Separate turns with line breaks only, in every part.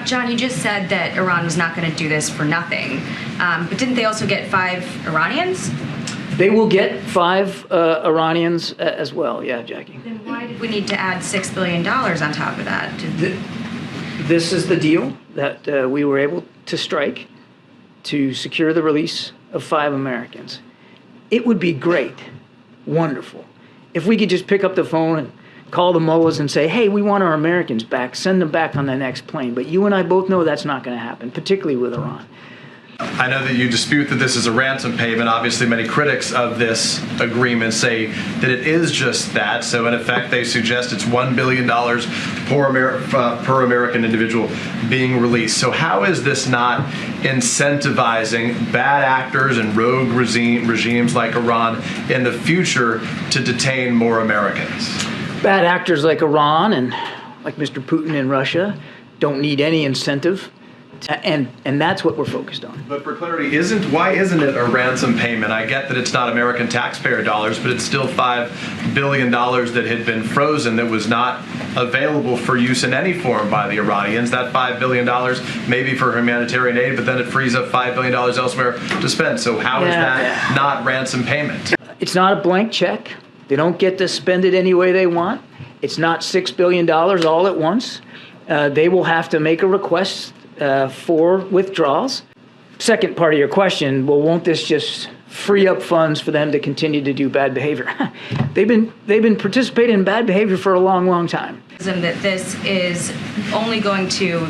John, you just said that Iran was not going to do this for nothing, but didn't they also get 5 Iranians?
They will get 5 Iranians as well, yeah, Jackie.
Then why did we need to add $6 billion on top of that?
This is the deal that we were able to strike to secure the release of 5 Americans. It would be great, wonderful, if we could just pick up the phone and call the mullahs and say, hey, we want our Americans back, send them back on the next plane. But you and I both know that's not going to happen, particularly with Iran.
I know that you dispute that this is a ransom payment. Obviously, many critics of this agreement say that it is just that. So, in effect, they suggest it's $1 billion per American individual being released. So how is this not incentivizing bad actors and rogue regimes like Iran in the future to detain more Americans?
Bad actors like Iran and like Mr. Putin in Russia don't need any incentive. And that's what we're focused on.
But for clarity, why isn't it a ransom payment? I get that it's not American taxpayer dollars, but it's still $5 billion that had been frozen that was not available for use in any form by the Iranians. That $5 billion may be for humanitarian aid, but then it frees up $5 billion elsewhere to spend. So how is that not ransom payment? It's
not a blank check. They don't get to spend it any way they want. It's not $6 billion all at once. They will have to make a request for withdrawals. Second part of your question, well, won't this just free up funds for them to continue to do bad behavior? They've been participating in bad behavior for a long, long time.
That this is only going to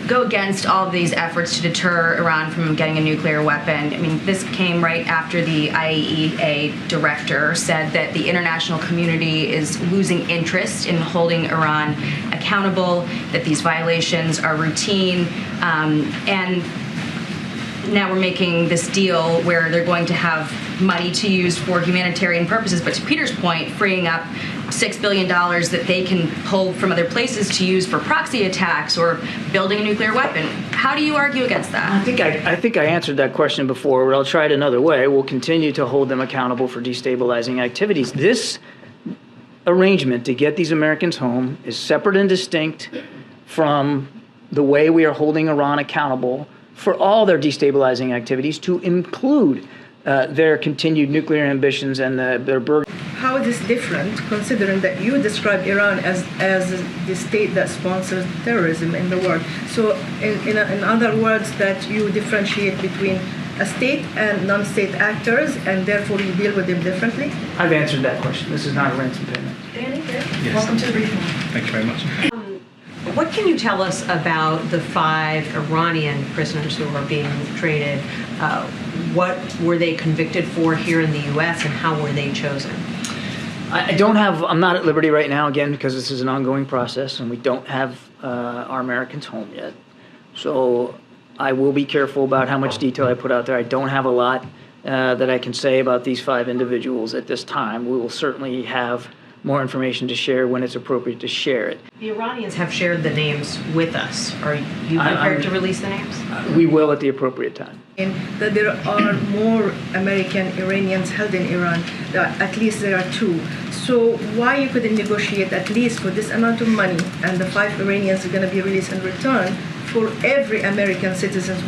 go against all of these efforts to deter Iran from getting a nuclear weapon. I mean, this came right after the IAEA director said that the international community is losing interest in holding Iran accountable, that these violations are routine, and now we're making this deal where they're going to have money to use for humanitarian purposes, but to Peter's point, freeing up $6 billion that they can pull from other places to use for proxy attacks or building a nuclear weapon. How do you argue against that?
I think I answered that question before, but I'll try it another way. We'll continue to hold them accountable for destabilizing activities. This arrangement to get these Americans home is separate and distinct from the way we are holding Iran accountable for all their destabilizing activities, to include their continued nuclear ambitions and their burden.
How is this different, considering that you describe Iran as the state that sponsors terrorism in the world? So, in other words, that you differentiate between a state and non-state actors, and therefore you deal with them differently?
I've answered that question. This is not a ransom payment.
Danny,
yes.
Welcome to the briefing.
Thank you very much.
What can you tell us about the 5 Iranian prisoners who are being traded? What were they convicted for here in the U.S., and how were they chosen?
I'm not at liberty right now, again, because this is an ongoing process, and we don't have our Americans home yet. So I will be careful about how much detail I put out there. I don't have a lot that I can say about these 5 individuals at this time. We will certainly have more information to share when it's appropriate to share it.
The Iranians have shared the names with us. Are you prepared to release the names?
We will at the appropriate time.
And that there are more American Iranians held in Iran. At least there are 2. So why you couldn't negotiate at least for this amount of money, and the 5 Iranians are going to be released in return for every American citizen